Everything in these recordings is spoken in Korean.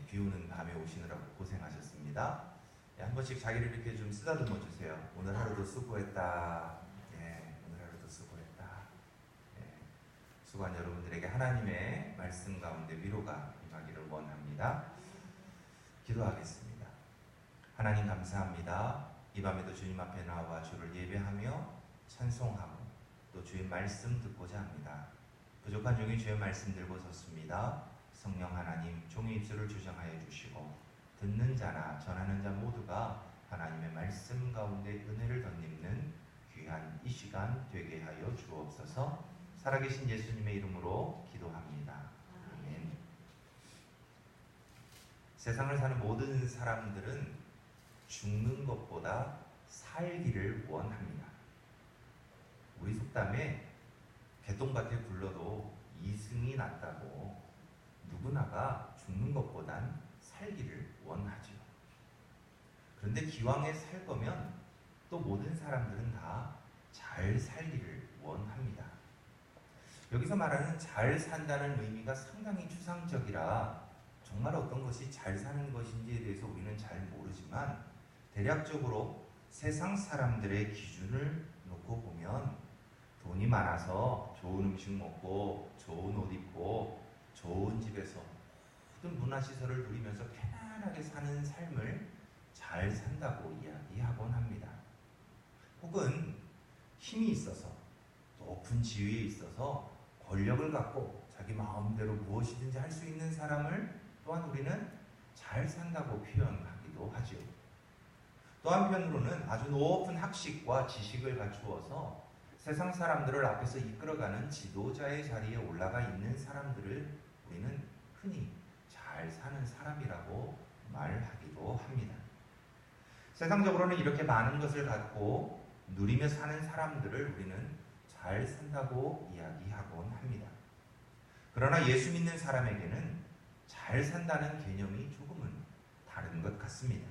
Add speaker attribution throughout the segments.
Speaker 1: 비 오는 밤에 오시느라고 고생하셨습니다. 한 번씩 자기를 이렇게 좀 쓰다듬어 주세요. 오늘 하루도 수고했다. 오늘 하루도 수고했다. 수고한 여러분들에게 하나님의 말씀 가운데 위로가 임하기를 원합니다. 기도하겠습니다. 하나님 감사합니다. 이 밤에도 주님 앞에 나와 주를 예배하며 찬송하고 또 주의 말씀 듣고자 합니다. 부족한 종이 주의 말씀 들고 섰습니다. 성령 하나님, 종의 입술을 주장하여 주시고 듣는 자나 전하는 자 모두가 하나님의 말씀 가운데 은혜를 덧입는 귀한 이 시간 되게 하여 주옵소서. 살아계신 예수님의 이름으로 기도합니다. 아멘. 세상을 사는 모든 사람들은 죽는 것보다 살기를 원합니다. 우리 속담에 개똥밭에 굴러도 이승이 낫다고 누구나가 죽는 것보단 살기를 원하죠. 그런데 기왕에 살 거면 또 모든 사람들은 다 잘 살기를 원합니다. 여기서 말하는 잘 산다는 의미가 상당히 추상적이라 정말 어떤 것이 잘 사는 것인지에 대해서 우리는 잘 모르지만 대략적으로 세상 사람들의 기준을 놓고 보면 돈이 많아서 좋은 음식 먹고 좋은 옷 입고 좋은 집에서 모든 문화시설을 누리면서 편안하게 사는 삶을 잘 산다고 이야기하곤 합니다. 혹은 힘이 있어서 높은 지위에 있어서 권력을 갖고 자기 마음대로 무엇이든지 할 수 있는 사람을 또한 우리는 잘 산다고 표현하기도 하죠. 또 한편으로는 아주 높은 학식과 지식을 갖추어서 세상 사람들을 앞에서 이끌어가는 지도자의 자리에 올라가 있는 사람들을 우리는 흔히 잘 사는 사람이라고 말하기도 합니다. 세상적으로는 이렇게 많은 것을 갖고 누리며 사는 사람들을 우리는 잘 산다고 이야기하곤 합니다. 그러나 예수 믿는 사람에게는 잘 산다는 개념이 조금은 다른 것 같습니다.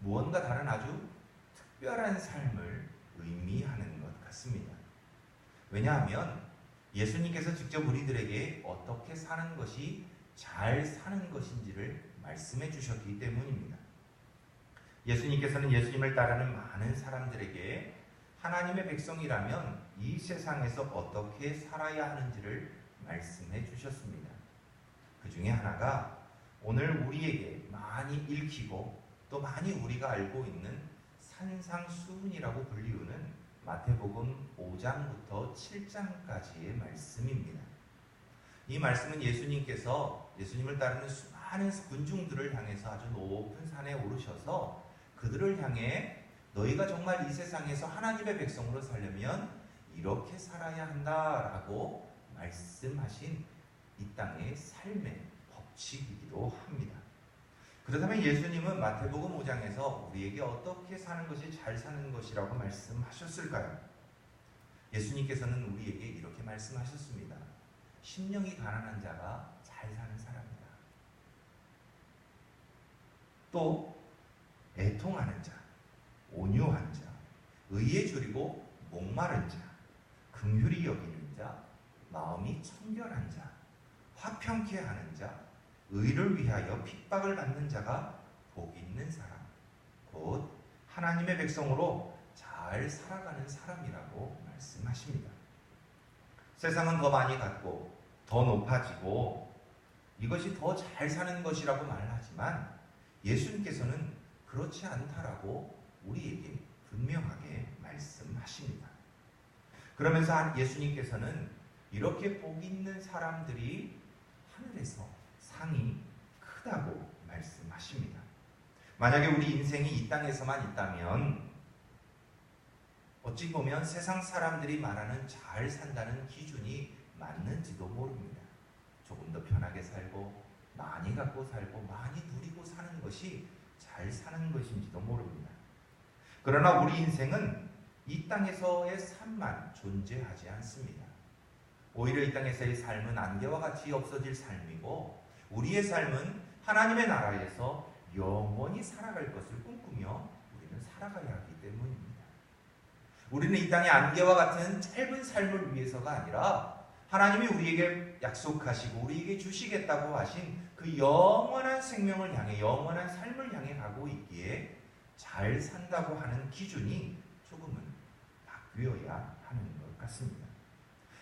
Speaker 1: 무언가 다른 아주 특별한 삶을 의미하는 것 같습니다. 왜냐하면 예수님께서 직접 우리들에게 어떻게 사는 것이 잘 사는 것인지를 말씀해 주셨기 때문입니다. 예수님께서는 예수님을 따르는 많은 사람들에게 하나님의 백성이라면 이 세상에서 어떻게 살아야 하는지를 말씀해 주셨습니다. 그 중에 하나가 오늘 우리에게 많이 읽히고 또 많이 우리가 알고 있는 산상수훈이라고 불리우는 마태복음 5장부터 7장까지의 말씀입니다. 이 말씀은 예수님께서 예수님을 따르는 수많은 군중들을 향해서 아주 높은 산에 오르셔서 그들을 향해 너희가 정말 이 세상에서 하나님의 백성으로 살려면 이렇게 살아야 한다라고 말씀하신 이 땅의 삶의 법칙이기도 합니다. 그렇다면 예수님은 마태복음 5장에서 우리에게 어떻게 사는 것이 잘 사는 것이라고 말씀하셨을까요? 예수님께서는 우리에게 이렇게 말씀하셨습니다. 심령이 가난한 자가 잘 사는 사람이다. 또 애통하는 자, 온유한 자, 의에 줄이고 목마른 자, 긍휼히 여기는 자, 마음이 청결한 자, 화평케 하는 자, 의를 위하여 핍박을 받는 자가 복 있는 사람, 곧 하나님의 백성으로 잘 살아가는 사람이라고 말씀하십니다. 세상은 더 많이 갖고 더 높아지고 이것이 더 잘 사는 것이라고 말하지만 예수님께서는 그렇지 않다라고 우리에게 분명하게 말씀하십니다. 그러면서 예수님께서는 이렇게 복 있는 사람들이 하늘에서 상이 크다고 말씀하십니다. 만약에 우리 인생이 이 땅에서만 있다면 어찌 보면 세상 사람들이 말하는 잘 산다는 기준이 맞는지도 모릅니다. 조금 더 편하게 살고 많이 갖고 살고 많이 누리고 사는 것이 잘 사는 것인지도 모릅니다. 그러나 우리 인생은 이 땅에서의 삶만 존재하지 않습니다. 오히려 이 땅에서의 삶은 안개와 같이 없어질 삶이고 우리의 삶은 하나님의 나라에서 영원히 살아갈 것을 꿈꾸며 우리는 살아가야 하기 때문입니다. 우리는 이 땅의 안개와 같은 짧은 삶을 위해서가 아니라 하나님이 우리에게 약속하시고 우리에게 주시겠다고 하신 그 영원한 생명을 향해, 영원한 삶을 향해 가고 있기에 잘 산다고 하는 기준이 조금은 바뀌어야 하는 것 같습니다.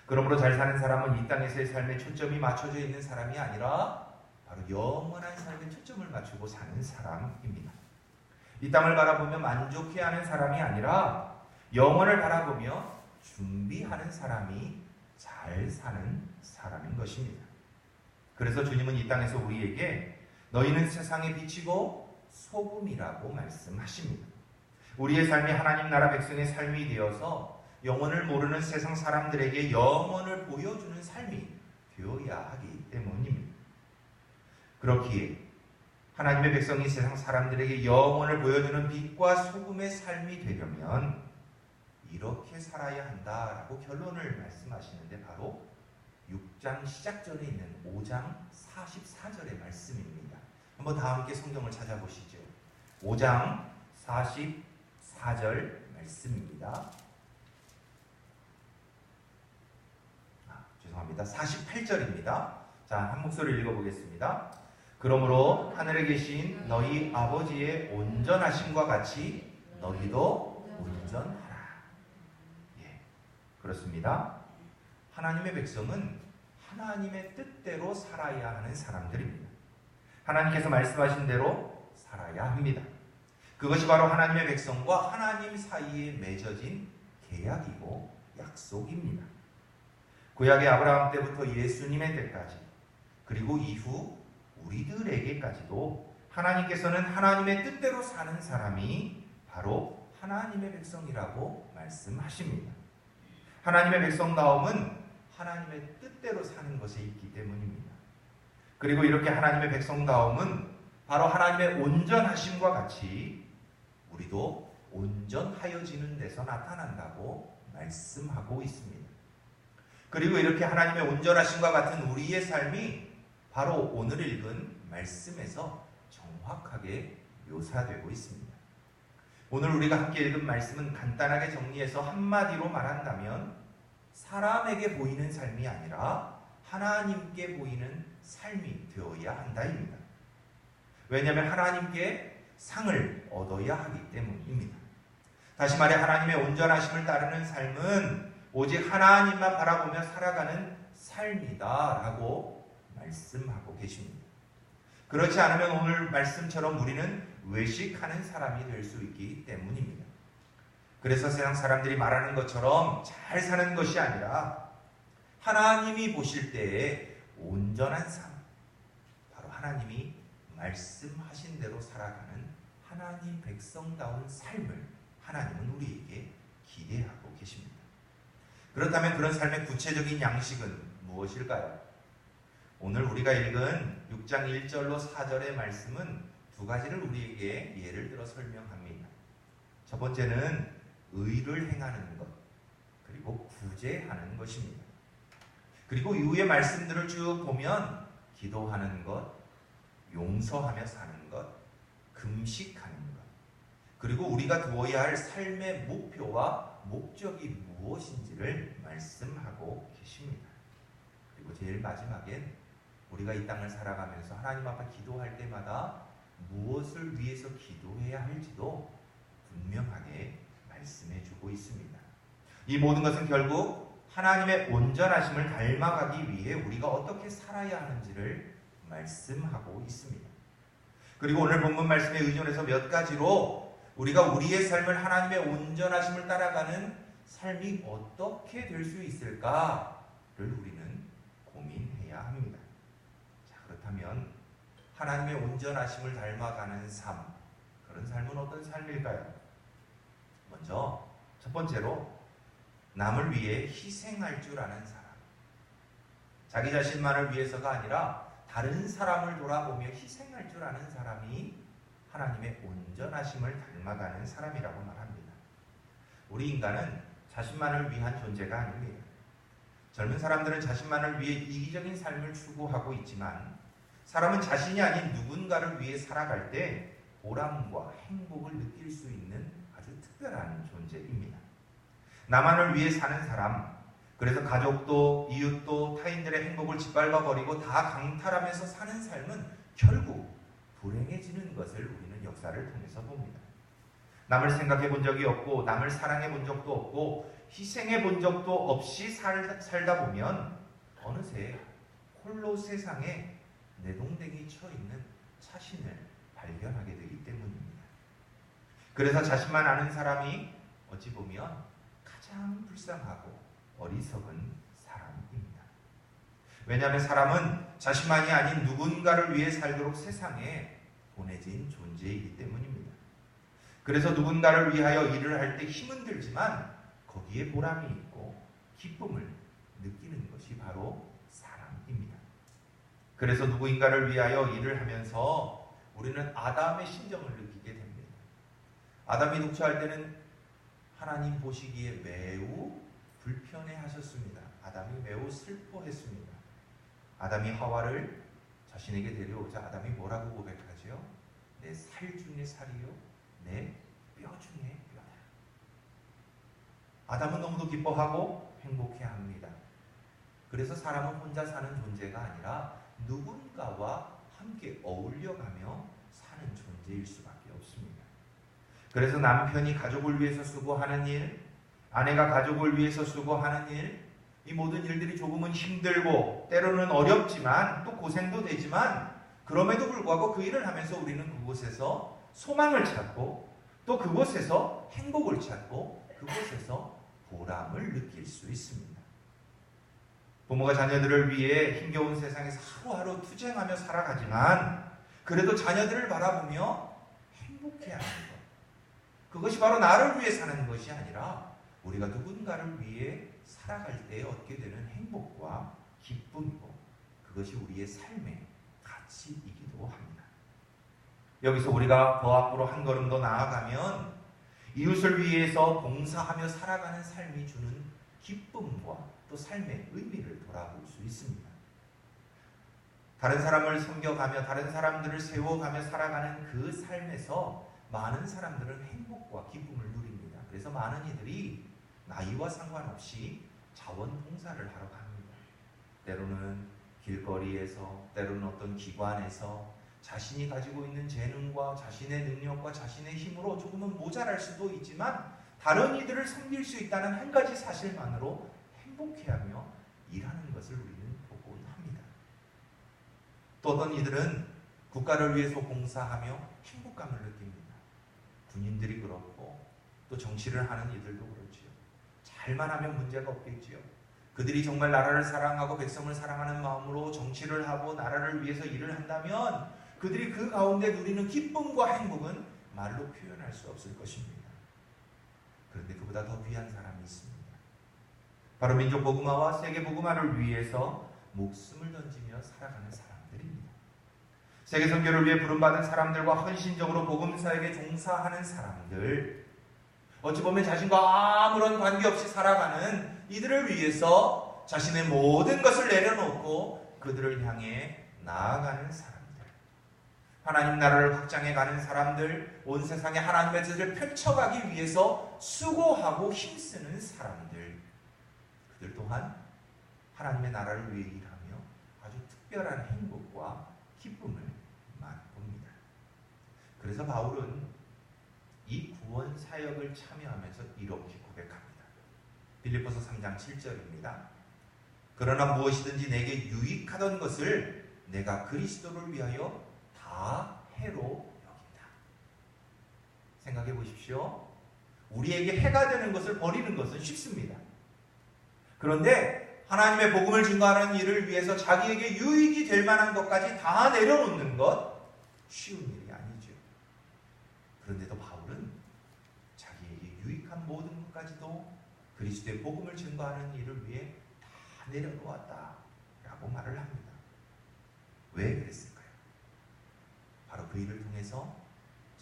Speaker 1: 그러므로 잘 사는 사람은 이 땅에서의 삶에 초점이 맞춰져 있는 사람이 아니라 바로 영원한 삶에 초점을 맞추고 사는 사람입니다. 이 땅을 바라보며 만족해하는 사람이 아니라 영원을 바라보며 준비하는 사람이 잘 사는 사람인 것입니다. 그래서 주님은 이 땅에서 우리에게 너희는 세상의 빛이고 소금이라고 말씀하십니다. 우리의 삶이 하나님 나라 백성의 삶이 되어서 영혼을 모르는 세상 사람들에게 영혼을 보여주는 삶이 되어야 하기 때문입니다. 그렇기에 하나님의 백성이 세상 사람들에게 영혼을 보여주는 빛과 소금의 삶이 되려면 이렇게 살아야 한다라고 결론을 말씀하시는데 바로 6장 시작 전에 있는 5장 44절의 말씀입니다. 한번 다 함께 성경을 찾아보시죠. 5장 44절 말씀입니다. 죄송합니다. 48절입니다. 자, 한 목소리 읽어보겠습니다. 그러므로 하늘에 계신 너희 아버지의 온전하심과 같이 너희도 온전하라. 예, 그렇습니다. 하나님의 백성은 하나님의 뜻대로 살아야 하는 사람들입니다. 하나님께서 말씀하신 대로 살아야 합니다. 그것이 바로 하나님의 백성과 하나님 사이에 맺어진 계약이고 약속입니다. 구약의 아브라함 때부터 예수님의 때까지, 그리고 이후 우리들에게까지도 하나님께서는 하나님의 뜻대로 사는 사람이 바로 하나님의 백성이라고 말씀하십니다. 하나님의 백성다움은 하나님의 뜻대로 사는 것에 있기 때문입니다. 그리고 이렇게 하나님의 백성다움은 바로 하나님의 온전하심과 같이 우리도 온전하여지는 데서 나타난다고 말씀하고 있습니다. 그리고 이렇게 하나님의 온전하심과 같은 우리의 삶이 바로 오늘 읽은 말씀에서 정확하게 묘사되고 있습니다. 오늘 우리가 함께 읽은 말씀은 간단하게 정리해서 한마디로 말한다면 사람에게 보이는 삶이 아니라 하나님께 보이는 삶이 되어야 한다입니다. 왜냐하면 하나님께 상을 얻어야 하기 때문입니다. 다시 말해 하나님의 온전하심을 따르는 삶은 오직 하나님만 바라보며 살아가는 삶이다라고 말씀하고 계십니다. 그렇지 않으면 오늘 말씀처럼 우리는 외식하는 사람이 될 수 있기 때문입니다. 그래서 세상 사람들이 말하는 것처럼 잘 사는 것이 아니라 하나님이 보실 때에 온전한 삶, 바로 하나님이 말씀하신 대로 살아가는 하나님 백성다운 삶을 하나님은 우리에게 기대하고 계십니다. 그렇다면 그런 삶의 구체적인 양식은 무엇일까요? 오늘 우리가 읽은 6장 1절로 4절의 말씀은 두 가지를 우리에게 예를 들어 설명합니다. 첫 번째는 의를 행하는 것, 그리고 구제하는 것입니다. 그리고 이후의 말씀들을 쭉 보면 기도하는 것, 용서하며 사는 것, 금식하는 것, 그리고 우리가 두어야 할 삶의 목표와 목적이 무엇인지를 말씀하고 계십니다. 그리고 제일 마지막엔 우리가 이 땅을 살아가면서 하나님 앞에 기도할 때마다 무엇을 위해서 기도해야 할지도 분명하게 말씀해 주고 있습니다. 이 모든 것은 결국 하나님의 온전하심을 닮아가기 위해 우리가 어떻게 살아야 하는지를 말씀하고 있습니다. 그리고 오늘 본문 말씀에 의존해서 몇 가지로 우리가 우리의 삶을 하나님의 온전하심을 따라가는 삶이 어떻게 될 수 있을까를 우리는 고민해야 합니다. 자, 그렇다면 하나님의 온전하심을 닮아가는 삶, 그런 삶은 어떤 삶일까요? 먼저 첫 번째로 남을 위해 희생할 줄 아는 사람. 자기 자신만을 위해서가 아니라 다른 사람을 돌아보며 희생할 줄 아는 사람이 하나님의 온전하심을 닮아가는 사람이라고 말합니다. 우리 인간은 자신만을 위한 존재가 아닙니다. 젊은 사람들은 자신만을 위해 이기적인 삶을 추구하고 있지만 사람은 자신이 아닌 누군가를 위해 살아갈 때 보람과 행복을 느낄 수 있는 아주 특별한 존재입니다. 나만을 위해 사는 사람, 그래서 가족도 이웃도 타인들의 행복을 짓밟아버리고 다 강탈하면서 사는 삶은 결국 불행해지는 것을 우리는 역사를 통해서 봅니다. 남을 생각해 본 적이 없고 남을 사랑해 본 적도 없고 희생해 본 적도 없이 살다 보면 어느새 홀로 세상에 내동댕이 쳐 있는 자신을 발견하게 되기 때문입니다. 그래서 자신만 아는 사람이 어찌 보면 가장 불쌍하고 어리석은 사람입니다. 왜냐하면 사람은 자신만이 아닌 누군가를 위해 살도록 세상에 보내진 존재이기 때문입니다. 그래서 누군가를 위하여 일을 할 때 힘은 들지만 거기에 보람이 있고 기쁨을 느끼는 것이 바로 사람입니다. 그래서 누구인가를 위하여 일을 하면서 우리는 아담의 심정을 느끼게 됩니다. 아담이 독처할 때는 하나님 보시기에 매우 불편해 하셨습니다. 아담이 매우 슬퍼했습니다. 아담이 하와를 자신에게 데려오자 아담이 뭐라고 고백하죠? 내 살 중에 살이요 내 뼈 중에 뼈다. 아담은 너무도 기뻐하고 행복해합니다. 그래서 사람은 혼자 사는 존재가 아니라 누군가와 함께 어울려가며 사는 존재일 수밖에 없습니다. 그래서 남편이 가족을 위해서 수고하는 일, 아내가 가족을 위해서 수고하는 일, 이 모든 일들이 조금은 힘들고 때로는 어렵지만 또 고생도 되지만 그럼에도 불구하고 그 일을 하면서 우리는 그곳에서 소망을 찾고 또 그곳에서 행복을 찾고 그곳에서 보람을 느낄 수 있습니다. 부모가 자녀들을 위해 힘겨운 세상에서 하루하루 투쟁하며 살아가지만 그래도 자녀들을 바라보며 행복해하는 것, 그것이 바로 나를 위해 사는 것이 아니라 우리가 누군가를 위해 살아갈 때 얻게 되는 행복과 기쁨이고 그것이 우리의 삶의 가치이기도 합니다. 여기서 우리가 더 앞으로 한 걸음 더 나아가면 이웃을 위해서 봉사하며 살아가는 삶이 주는 기쁨과 또 삶의 의미를 돌아볼 수 있습니다. 다른 사람을 섬겨가며 다른 사람들을 세워가며 살아가는 그 삶에서 많은 사람들은 행복과 기쁨을 누립니다. 그래서 많은 이들이 나이와 상관없이 자원봉사를 하러 갑니다. 때로는 길거리에서, 때로는 어떤 기관에서 자신이 가지고 있는 재능과 자신의 능력과 자신의 힘으로 조금은 모자랄 수도 있지만 다른 이들을 섬길 수 있다는 한 가지 사실만으로 행복해하며 일하는 것을 우리는 보곤 합니다. 또 어떤 이들은 국가를 위해서 봉사하며 행복감을 느낍니다. 군인들이 그렇고 또 정치를 하는 이들도 그렇지요. 잘만 하면 문제가 없겠지요. 그들이 정말 나라를 사랑하고 백성을 사랑하는 마음으로 정치를 하고 나라를 위해서 일을 한다면 그들이 그 가운데 누리는 기쁨과 행복은 말로 표현할 수 없을 것입니다. 그런데 그보다 더 귀한 사람이 있습니다. 바로 민족 복음화와 세계 복음화를 위해서 목숨을 던지며 살아가는 사람들입니다. 세계 선교를 위해 부름받은 사람들과 헌신적으로 복음사에게 종사하는 사람들, 어찌 보면 자신과 아무런 관계없이 살아가는 이들을 위해서 자신의 모든 것을 내려놓고 그들을 향해 나아가는 사람들, 하나님 나라를 확장해가는 사람들, 온 세상에 하나님의 뜻을 펼쳐가기 위해서 수고하고 힘쓰는 사람들, 그들 또한 하나님의 나라를 위해 일하며 아주 특별한 행복과 기쁨을 맛봅니다. 그래서 바울은 이 구원 사역을 참여하면서 이렇게 고백합니다. 빌립보서 3장 7절입니다. 그러나 무엇이든지 내게 유익하던 것을 내가 그리스도를 위하여 다 해로 여긴다. 생각해 보십시오. 우리에게 해가 되는 것을 버리는 것은 쉽습니다. 그런데 하나님의 복음을 증거하는 일을 위해서 자기에게 유익이 될 만한 것까지 다 내려놓는 것 쉬운 일이 아니죠. 그런데도 바울은 자기에게 유익한 모든 것까지도 그리스도의 복음을 증거하는 일을 위해 다 내려놓았다라고 말을 합니다. 왜 그랬을까요? 바로 그 일을 통해서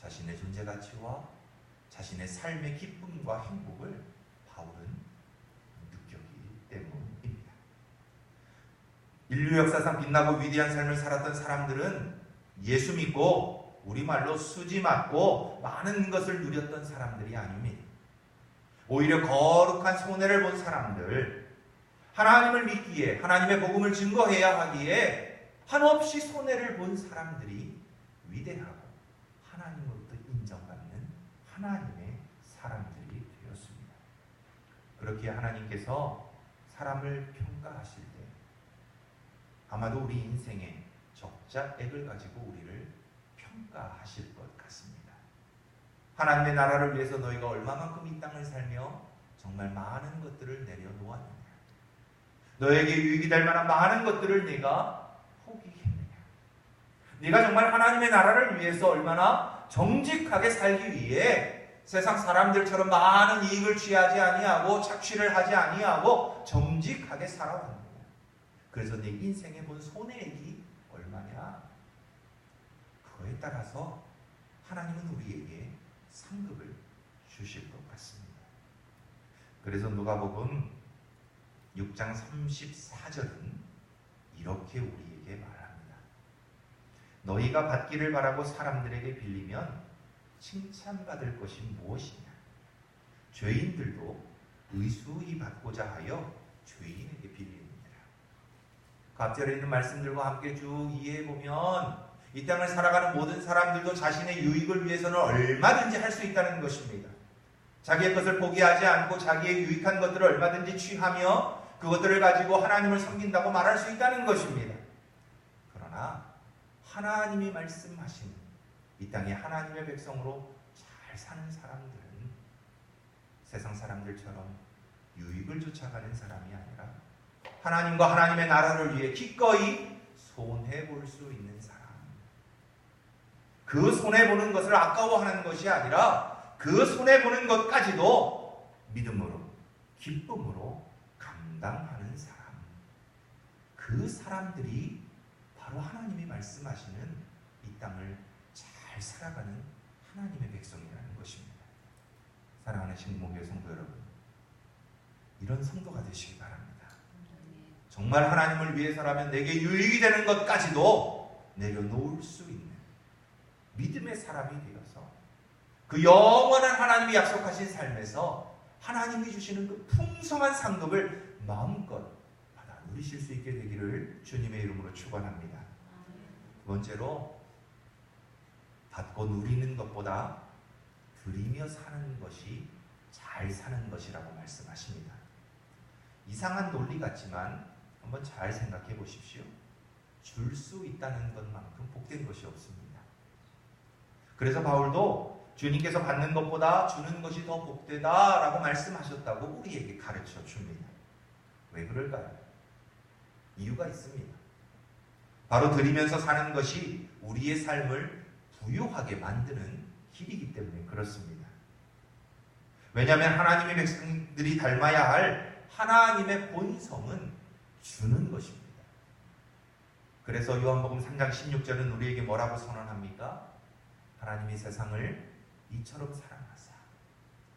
Speaker 1: 자신의 존재 가치와 자신의 삶의 기쁨과 행복을 바울은 느꼈기 때문입니다. 인류 역사상 빛나고 위대한 삶을 살았던 사람들은 예수 믿고 우리말로 수지 맞고 많은 것을 누렸던 사람들이 아닙니다. 오히려 거룩한 손해를 본 사람들, 하나님을 믿기에, 하나님의 복음을 증거해야 하기에 한없이 손해를 본 사람들이 위대하고 하나님으로부터 인정받는 하나님의 사람들이 되었습니다. 그렇게 하나님께서 사람을 평가하실 때 아마도 우리 인생의 적자액을 가지고 우리를 평가하실 것 같습니다. 하나님의 나라를 위해서 너희가 얼마만큼 이 땅을 살며 정말 많은 것들을 내려놓았느냐, 너에게 유익이 될 만한 많은 것들을 네가 포기했느냐, 네가 정말 하나님의 나라를 위해서 얼마나 정직하게 살기 위해 세상 사람들처럼 많은 이익을 취하지 아니하고 착취를 하지 아니하고 정직하게 살아왔느냐, 그래서 내 인생에 본 손해액이 얼마냐, 그거에 따라서 하나님은 우리에게 상급을 주실 것 같습니다. 그래서 누가복음 6장 34절은 이렇게 우리에게 말합니다. 너희가 받기를 바라고 사람들에게 빌리면 칭찬받을 것이 무엇이냐? 죄인들도 의수히 받고자 하여 죄인에게 빌립니다. 그 앞절에 있는 말씀들과 함께 쭉 이해해보면 이 땅을 살아가는 모든 사람들도 자신의 유익을 위해서는 얼마든지 할 수 있다는 것입니다. 자기의 것을 포기하지 않고 자기의 유익한 것들을 얼마든지 취하며 그것들을 가지고 하나님을 섬긴다고 말할 수 있다는 것입니다. 그러나 하나님이 말씀하신 이 땅에 하나님의 백성으로 잘 사는 사람들은 세상 사람들처럼 유익을 쫓아가는 사람이 아니라 하나님과 하나님의 나라를 위해 기꺼이 손해볼 수 있는 사람, 그 손해보는 것을 아까워하는 것이 아니라 그 손해보는 것까지도 믿음으로 기쁨으로 감당하는 사람, 그 사람들이 바로 하나님이 말씀하시는 이 땅을 잘 살아가는 하나님의 백성이라는 것입니다. 사랑하는 신목의 성도 여러분, 이런 성도가 되시기 바랍니다. 정말 하나님을 위해서라면 내게 유익이 되는 것까지도 내려놓을 수 있는 믿음의 사람이 되어서 그 영원한 하나님이 약속하신 삶에서 하나님이 주시는 그 풍성한 상급을 마음껏 받아 누리실 수 있게 되기를 주님의 이름으로 축원합니다. 두 번째로, 받고 누리는 것보다 드리며 사는 것이 잘 사는 것이라고 말씀하십니다. 이상한 논리 같지만 한번 잘 생각해 보십시오. 줄 수 있다는 것만큼 복된 것이 없습니다. 그래서 바울도 주님께서 받는 것보다 주는 것이 더 복되다라고 말씀하셨다고 우리에게 가르쳐 줍니다. 왜 그럴까요? 이유가 있습니다. 바로 드리면서 사는 것이 우리의 삶을 부유하게 만드는 길이기 때문에 그렇습니다. 왜냐하면 하나님의 백성들이 닮아야 할 하나님의 본성은 주는 것입니다. 그래서 요한복음 3장 16절은 우리에게 뭐라고 선언합니까? 하나님이 세상을 이처럼 사랑하사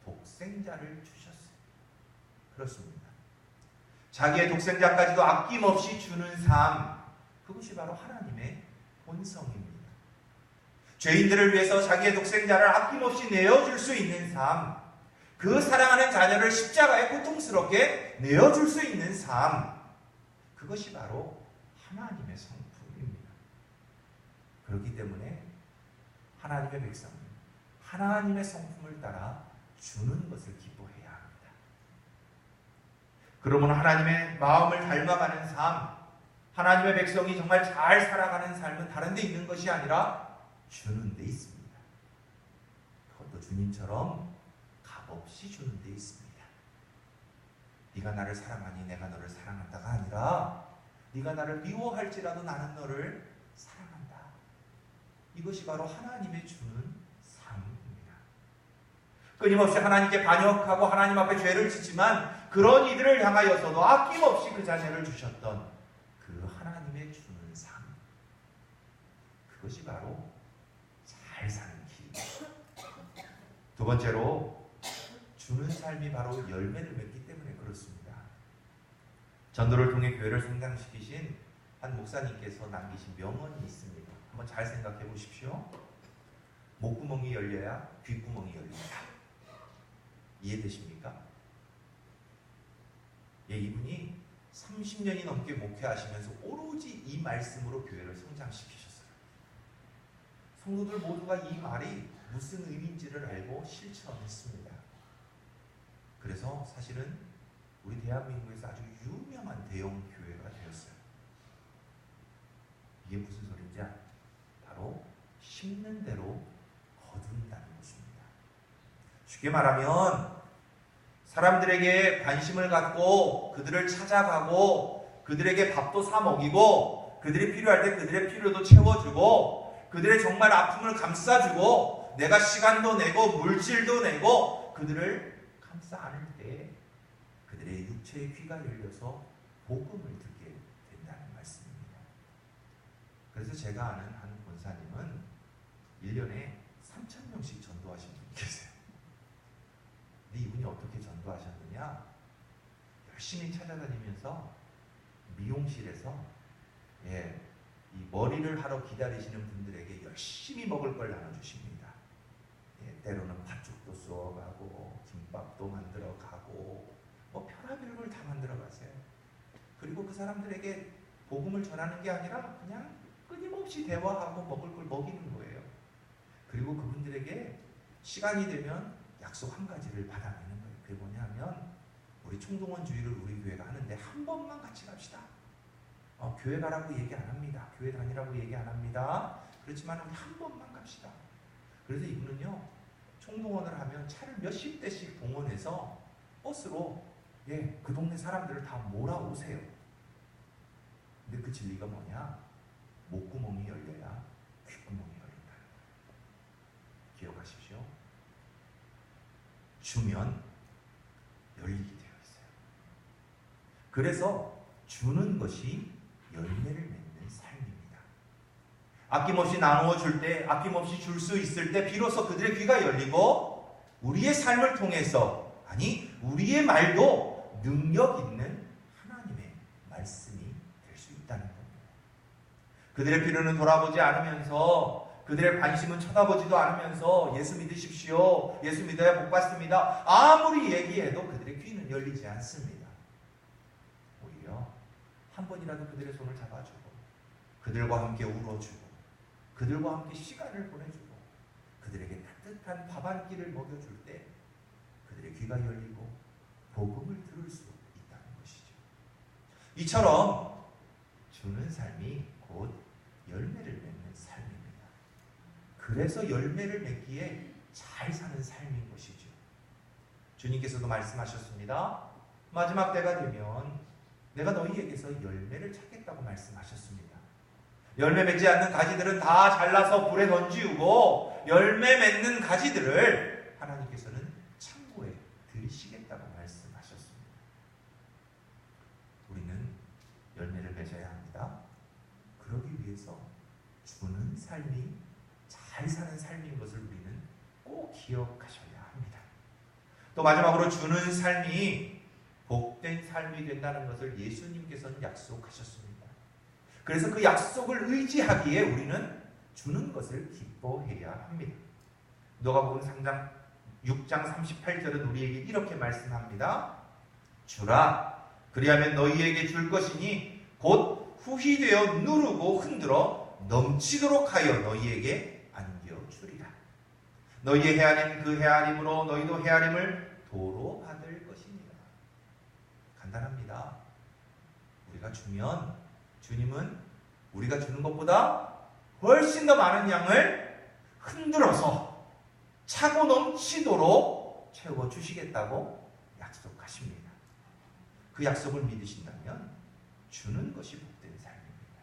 Speaker 1: 독생자를 주셨어요. 그렇습니다. 자기의 독생자까지도 아낌없이 주는 삶, 그것이 바로 하나님의 본성입니다. 죄인들을 위해서 자기의 독생자를 아낌없이 내어줄 수 있는 삶, 그 사랑하는 자녀를 십자가에 고통스럽게 내어줄 수 있는 삶, 그것이 바로 하나님의 성품입니다. 그렇기 때문에 하나님의 백성은 하나님의 성품을 따라 주는 것을 기뻐해야 합니다. 그러면 하나님의 마음을 닮아가는 삶, 하나님의 백성이 정말 잘 살아가는 삶은 다른 데 있는 것이 아니라 주는 데 있습니다. 그것도 주님처럼 값없이 주는 데 있습니다. 네가 나를 사랑하니 내가 너를 사랑한다가 아니라 네가 나를 미워할지라도 나는 너를 사랑한다. 이것이 바로 하나님의 주는 삶입니다. 끊임없이 하나님께 반역하고 하나님 앞에 죄를 짓지만 그런 이들을 향하여서도 아낌없이 그 자녀를 주셨던 그 하나님의 주는 삶, 그것이 바로 잘 사는 길입니다. 두 번째로, 주는 삶이 바로 열매를 맺기 때문에 그렇습니다. 전도를 통해 교회를 성장시키신 한 목사님께서 남기신 명언이 있습니다. 한번 잘 생각해 보십시오. 목구멍이 열려야 귓구멍이 열린다. 이해되십니까? 예, 이분이 30년이 넘게 목회하시면서 오로지 이 말씀으로 교회를 성장시키셨어요. 성도들 모두가 이 말이 무슨 의미인지를 알고 실천했습니다. 그래서 사실은 우리 대한민국에서 아주 유명한 대형 교회가 되었어요. 이게 무슨 소리인지 바로 심는 대로 거둔다는 것입니다. 쉽게 말하면 사람들에게 관심을 갖고 그들을 찾아가고 그들에게 밥도 사 먹이고 그들이 필요할 때 그들의 필요도 채워주고 그들의 정말 아픔을 감싸주고 내가 시간도 내고 물질도 내고 그들을 감싸 안을 때 그들의 육체의 귀가 열려서 복음을 듣게 된다는 말씀입니다. 그래서 제가 아는 한 권사님은 1년에 3,000명씩 전도하신 분이 계세요. 근데 이분이 어떻게 전도하셨느냐? 열심히 찾아다니면서 미용실에서 이 머리를 하러 기다리시는 분들에게 열심히 먹을 걸 나눠주십니다. 때로는 팥죽도 쏘아가고 김밥도 만들어 가고 뭐 별의별 걸 다 만들어 가세요. 그리고 그 사람들에게 복음을 전하는 게 아니라 그냥 끊임없이 대화하고 먹을 걸 먹이는 거예요. 그리고 그분들에게 시간이 되면 약속 한 가지를 받아내는 거예요. 그게 뭐냐면 우리 총동원 주일을 우리 교회가 하는데 한 번만 같이 갑시다. 교회 가라고 얘기 안 합니다. 교회 다니라고 얘기 안 합니다. 그렇지만 우리 한 번만 갑시다. 그래서 이분은요 총동원을 하면 차를 몇십 대씩 동원해서 버스로 그 동네 사람들을 다 몰아오세요. 근데 그 진리가 뭐냐? 목구멍이 열려야 귓구멍이 열린다. 기억하십시오. 주면 열리게 되어 있어요. 그래서 주는 것이 열매를 맺는 삶입니다. 아낌없이 나누어 줄 때, 아낌없이 줄 수 있을 때 비로소 그들의 귀가 열리고 우리의 삶을 통해서 우리의 말도 능력 있는 하나님의 말씀이 될 수 있다는 겁니다. 그들의 필요는 돌아보지 않으면서 그들의 관심은 쳐다보지도 않으면서 예수 믿으십시오. 예수 믿어야 복 받습니다. 아무리 얘기해도 그들의 귀는 열리지 않습니다. 오히려 한 번이라도 그들의 손을 잡아주고 그들과 함께 울어주고 그들과 함께 시간을 보내주고 그들에게 따뜻한 밥 한 끼를 먹여줄 때 그들의 귀가 열리고 복음을 들을 수 있다는 것이죠. 이처럼 주는 삶이 곧 열매를 맺는 삶입니다. 그래서 열매를 맺기에 잘 사는 삶인 것이죠. 주님께서도 말씀하셨습니다. 마지막 때가 되면 내가 너희에게서 열매를 찾겠다고 말씀하셨습니다. 열매 맺지 않는 가지들은 다 잘라서 불에 던지우고 열매 맺는 가지들을 하나님께서는 창고에 들이시겠다고 말씀하셨습니다. 우리는 열매를 맺어야 합니다. 그러기 위해서 주는 삶이 잘 사는 삶인 것을 우리는 꼭 기억하셔야 합니다. 또 마지막으로 주는 삶이 복된 삶이 된다는 것을 예수님께서는 약속하셨습니다. 그래서 그 약속을 의지하기에 우리는 주는 것을 기뻐해야 합니다. 누가복음 6장 38절은 우리에게 이렇게 말씀합니다. 주라, 그리하면 너희에게 줄 것이니 곧 후히 되어 누르고 흔들어 넘치도록 하여 너희에게 안겨주리라. 너희의 헤아림 그 헤아림으로 너희도 헤아림을 도로 받을 것입니다. 간단합니다. 우리가 주면 주님은 우리가 주는 것보다 훨씬 더 많은 양을 흔들어서 차고 넘치도록 채워주시겠다고 약속하십니다. 그 약속을 믿으신다면 주는 것이 복된 삶입니다.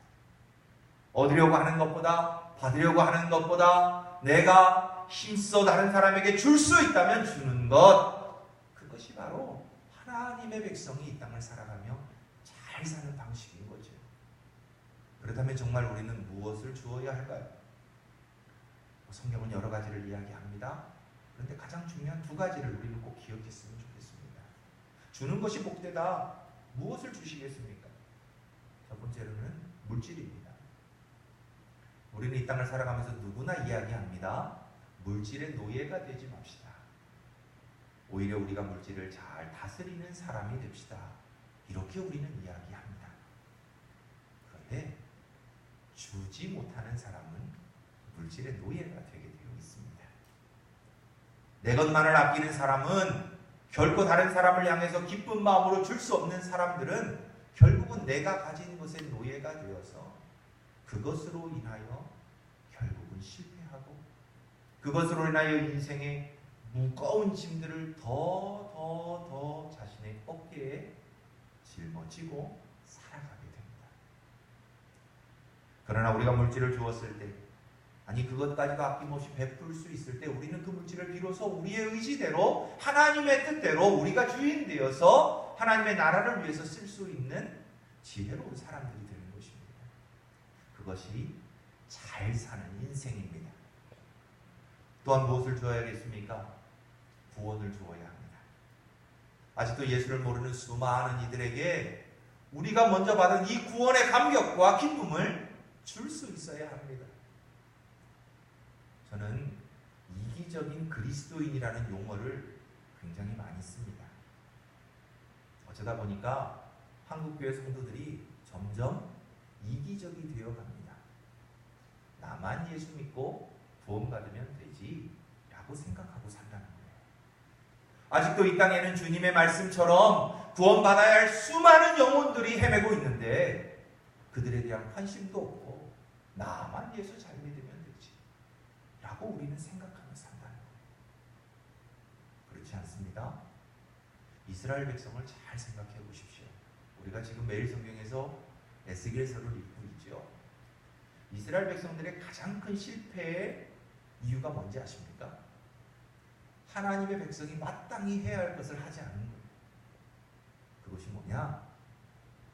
Speaker 1: 얻으려고 하는 것보다 받으려고 하는 것보다 내가 힘써 다른 사람에게 줄 수 있다면 주는 것, 그것이 바로 하나님의 백성이 이 땅을 살아가며 잘 사는 방식인 거죠. 그렇다면 정말 우리는 무엇을 주어야 할까요? 성경은 여러 가지를 이야기합니다. 그런데 가장 중요한 두 가지를 우리는 꼭 기억했으면 좋겠습니다. 주는 것이 복되다. 무엇을 주시겠습니까? 첫 번째로는 물질입니다. 우리는 이 땅을 살아가면서 누구나 이야기합니다. 물질의 노예가 되지 맙시다. 오히려 우리가 물질을 잘 다스리는 사람이 됩시다. 이렇게 우리는 이야기합니다. 그런데 주지 못하는 사람은 물질의 노예가 되게 되어 있습니다. 내 것만을 아끼는 사람은 결코 다른 사람을 향해서 기쁜 마음으로 줄 수 없는 사람들은 결국은 내가 가진 것의 노예가 되어서 그것으로 인하여 결국은 실패하고 그것으로 인하여 인생의 무거운 짐들을 더 자신의 어깨에 짊어지고 살아가게 됩니다. 그러나 우리가 물질을 주었을 때, 아니 그것까지도 아낌없이 베풀 수 있을 때 우리는 그 물질을 비로소 우리의 의지대로 하나님의 뜻대로 우리가 주인 되어서 하나님의 나라를 위해서 쓸 수 있는 지혜로운 사람들이 되는 것입니다. 그것이 잘 사는 인생입니다. 또한 무엇을 주어야겠습니까? 구원을 주어야 합니다. 아직도 예수를 모르는 수많은 이들에게 우리가 먼저 받은 이 구원의 감격과 기쁨을 줄 수 있어야 합니다. 저는 이기적인 그리스도인이라는 용어를 굉장히 많이 씁니다. 어쩌다 보니까 한국교회 성도들이 점점 이기적이 되어 갑니다. 나만 예수 믿고 구원 받으면 되지 라고 생각하고 산다는 거예요. 아직도 이 땅에는 주님의 말씀처럼 구원받아야 할 수많은 영혼들이 헤매고 있는데 그들에 대한 관심도 없고 나만 예수 잘 믿으면 되지 라고 우리는 생각하며 산다는 거예요. 그렇지 않습니다. 이스라엘 백성을 잘 생각해 보십시오. 우리가 지금 매일 성경에서 에스겔서를 읽고 있죠. 이스라엘 백성들의 가장 큰 실패의 이유가 뭔지 아십니까? 하나님의 백성이 마땅히 해야 할 것을 하지 않은 거예요. 그것이 뭐냐?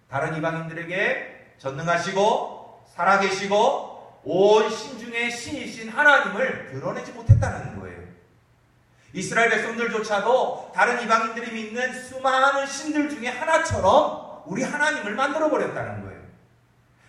Speaker 1: 다른 이방인들에게 전능하시고 살아계시고 온 신중의 신이신 하나님을 드러내지 못했다는 거예요. 이스라엘 백성들조차도 다른 이방인들이 믿는 수많은 신들 중에 하나처럼 우리 하나님을 만들어버렸다는 거예요.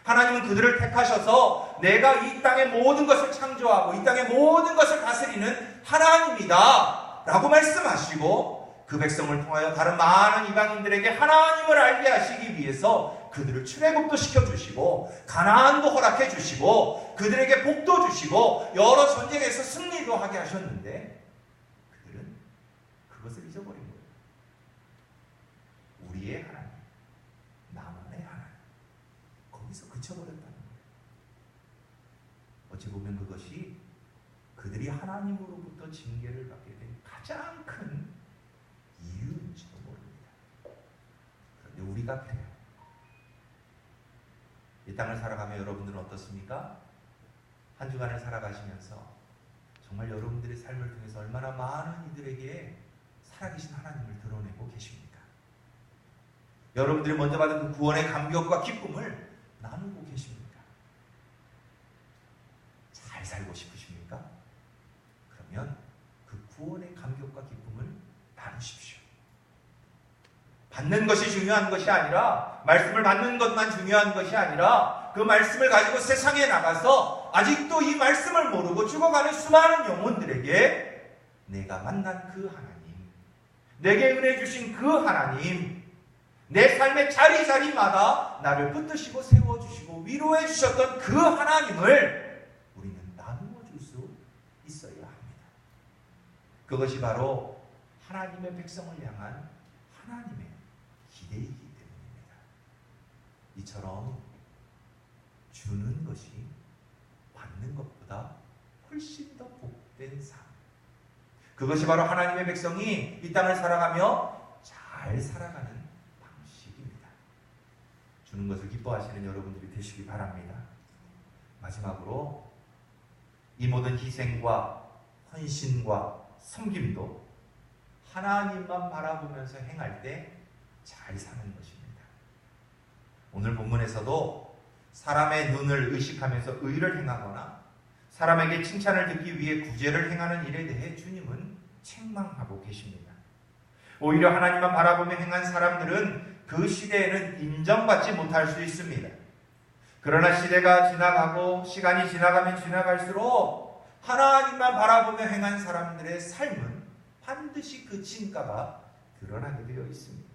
Speaker 1: 하나님은 그들을 택하셔서 내가 이 땅의 모든 것을 창조하고 이 땅의 모든 것을 다스리는 하나님이다 라고 말씀하시고 그 백성을 통하여 다른 많은 이방인들에게 하나님을 알게 하시기 위해서 그들을 출애굽도 시켜주시고 가나안도 허락해 주시고 그들에게 복도 주시고 여러 전쟁에서 승리도 하게 하셨는데 그들은 그것을 잊어버린 거예요. 우리의 하나님, 나만의 하나님, 거기서 그쳐버렸다는 거예요. 어찌 보면 그것이 그들이 하나님으로부터 징계를 받게 된 가장 큰 이유인지도 모릅니다. 그런데 우리가 그래요. 이 땅을 살아가며 여러분들은 어떻습니까? 한 주간을 살아가시면서 정말 여러분들의 삶을 통해서 얼마나 많은 이들에게 살아계신 하나님을 드러내고 계십니까? 여러분들이 먼저 받은 그 구원의 감격과 기쁨을 나누고 계십니까? 잘 살고 싶으십니까? 그러면 그 구원의 감격과 기쁨을 나누십시오. 받는 것이 중요한 것이 아니라, 말씀을 받는 것만 중요한 것이 아니라 그 말씀을 가지고 세상에 나가서 아직도 이 말씀을 모르고 죽어가는 수많은 영혼들에게 내가 만난 그 하나님, 내게 은혜 주신 그 하나님, 내 삶의 자리자리마다 나를 붙드시고 세워주시고 위로해 주셨던 그 하나님을 우리는 나누어 줄 수 있어야 합니다. 그것이 바로 하나님의 백성을 향한 하나님의 기대이기 때문입니다. 이처럼 주는 것이 받는 것보다 훨씬 더 복된 삶, 그것이 바로 하나님의 백성이 이 땅을 살아가며 잘 살아가는 방식입니다. 주는 것을 기뻐하시는 여러분들이 되시기 바랍니다. 마지막으로 이 모든 희생과 헌신과 섬김도 하나님만 바라보면서 행할 때 잘 사는 것입니다. 오늘 본문에서도 사람의 눈을 의식하면서 의를 행하거나 사람에게 칭찬을 듣기 위해 구제를 행하는 일에 대해 주님은 책망하고 계십니다. 오히려 하나님만 바라보며 행한 사람들은 그 시대에는 인정받지 못할 수 있습니다. 그러나 시대가 지나가고 시간이 지나가면 지나갈수록 하나님만 바라보며 행한 사람들의 삶은 반드시 그 진가가 드러나게 되어 있습니다.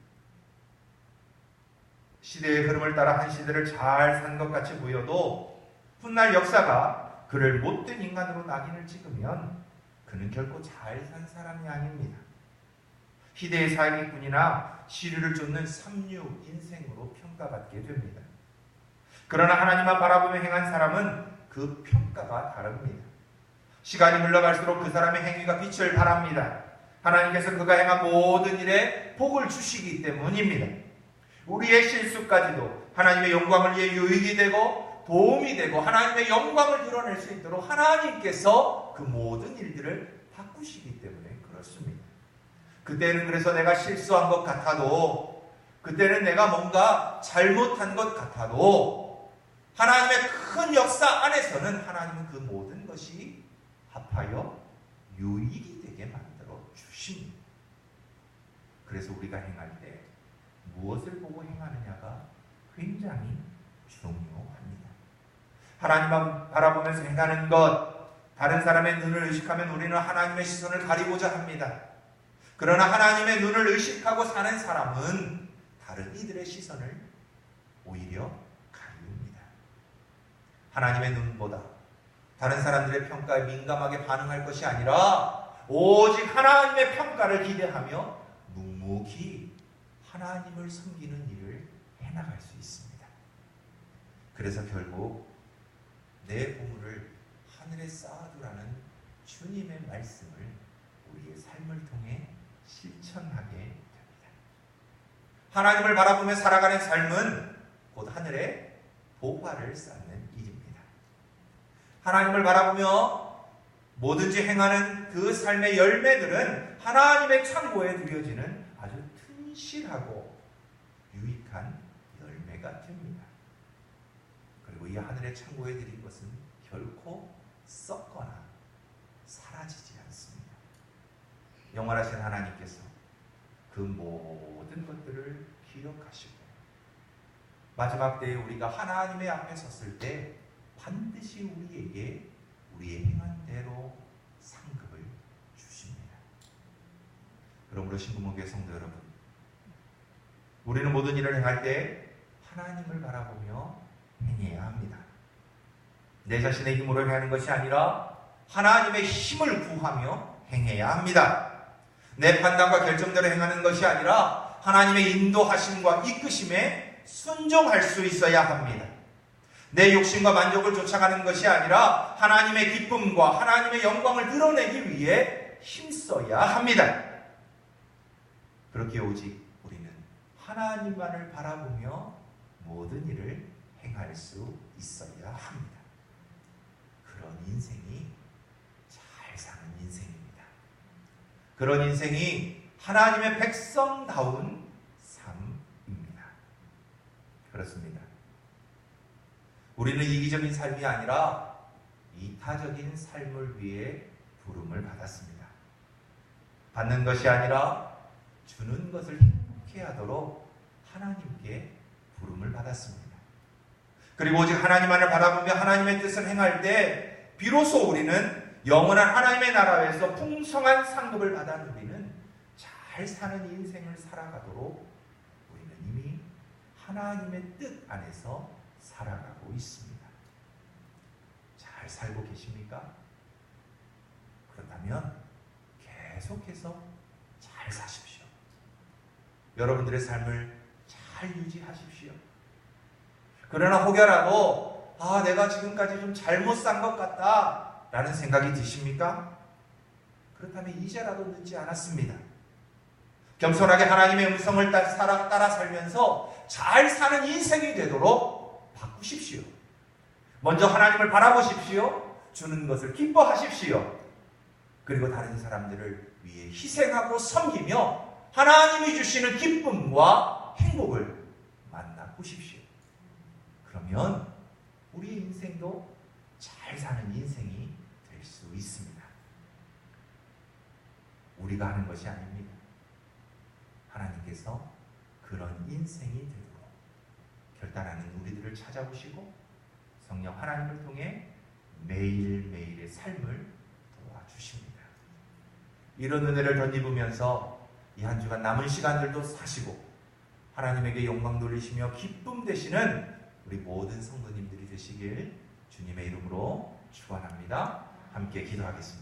Speaker 1: 시대의 흐름을 따라 한 시대를 잘 산 것 같이 보여도 훗날 역사가 그를 못된 인간으로 낙인을 찍으면 그는 결코 잘 산 사람이 아닙니다. 희대의 사기꾼이나 시류를 쫓는 삼류 인생으로 평가받게 됩니다. 그러나 하나님만 바라보며 행한 사람은 그 평가가 다릅니다. 시간이 흘러갈수록 그 사람의 행위가 빛을 발합니다. 하나님께서 그가 행한 모든 일에 복을 주시기 때문입니다. 우리의 실수까지도 하나님의 영광을 위해 유익이 되고 도움이 되고 하나님의 영광을 드러낼 수 있도록 하나님께서 그 모든 일들을 바꾸시기 때문에 그렇습니다. 그때는 그래서 내가 실수한 것 같아도, 그때는 내가 뭔가 잘못한 것 같아도 하나님의 큰 역사 안에서는 하나님은 그 모든 것이 합하여 유익이 되게 만들어 주십니다. 그래서 우리가 행할 때 무엇을 보고 행하느냐가 굉장히 중요합니다. 하나님만 바라보면서 행하는 것, 다른 사람의 눈을 의식하면 우리는 하나님의 시선을 가리고자 합니다. 그러나 하나님의 눈을 의식하고 사는 사람은 다른 이들의 시선을 오히려 가립니다. 하나님의 눈보다 다른 사람들의 평가에 민감하게 반응할 것이 아니라 오직 하나님의 평가를 기대하며 묵묵히 하나님을 섬기는 일을 해나갈 수 있습니다. 그래서 결국 내 보물을 하늘에 쌓아두라는 주님의 말씀을 우리의 삶을 통해 실천하게 됩니다. 하나님을 바라보며 살아가는 삶은 곧 하늘에 보화를 쌓는 일입니다. 하나님을 바라보며 뭐든지 행하는 그 삶의 열매들은 하나님의 창고에 드려지는 아주 튼실하고 유익한 열매가 됩니다. 그리고 이 하늘의 창고에 드린 것은 결코 썩거나 사라지지 않습니다. 영원하신 하나님께서 그 모든 것들을 기억하시고 마지막 때에 우리가 하나님의 앞에 섰을 때 반드시 우리에게 우리의 행한 대로 상급을 주십니다. 그러므로 신구문교회 성도 여러분, 우리는 모든 일을 행할 때 하나님을 바라보며 행해야 합니다. 내 자신의 힘으로 행하는 것이 아니라 하나님의 힘을 구하며 행해야 합니다. 내 판단과 결정대로 행하는 것이 아니라 하나님의 인도하심과 이끄심에 순종할 수 있어야 합니다. 내 욕심과 만족을 쫓아가는 것이 아니라 하나님의 기쁨과 하나님의 영광을 드러내기 위해 힘써야 합니다. 그렇게 오직 우리는 하나님만을 바라보며 모든 일을 행할 수 있어야 합니다. 그런 인생이 잘 사는 인생입니다. 그런 인생이 하나님의 백성다운 삶입니다. 그렇습니다. 우리는 이기적인 삶이 아니라 이타적인 삶을 위해 부름을 받았습니다. 받는 것이 아니라 주는 것을 행복해 하도록 하나님께 부름을 받았습니다. 그리고 오직 하나님만을 바라보며 하나님의 뜻을 행할 때 비로소 우리는 영원한 하나님의 나라에서 풍성한 상급을 받아 우리는 잘 사는 인생을 살아가도록 우리는 이미 하나님의 뜻 안에서 살아가고 있습니다. 잘 살고 계십니까? 그렇다면 계속해서 잘 사십시오. 여러분들의 삶을 잘 유지하십시오. 그러나 혹여라도 내가 지금까지 좀 잘못 산 것 같다 라는 생각이 드십니까? 그렇다면 이제라도 늦지 않았습니다. 겸손하게 하나님의 음성을 따라 살면서 잘 사는 인생이 되도록 바꾸십시오. 먼저 하나님을 바라보십시오. 주는 것을 기뻐하십시오. 그리고 다른 사람들을 위해 희생하고 섬기며 하나님이 주시는 기쁨과 행복을 만나보십시오. 그러면 우리의 인생도 잘 사는 인생이 될 수 있습니다. 우리가 하는 것이 아닙니다. 하나님께서 그런 인생이 되도록 결단하는 우리들을 찾아보시고 성령 하나님을 통해 매일매일의 삶을 도와주십니다. 이런 은혜를 덧입으면서 이 한 주간 남은 시간들도 사시고 하나님에게 영광 돌리시며 기쁨 되시는 우리 모든 성도님들이 되시길 주님의 이름으로 축원합니다. 함께 기도하겠습니다.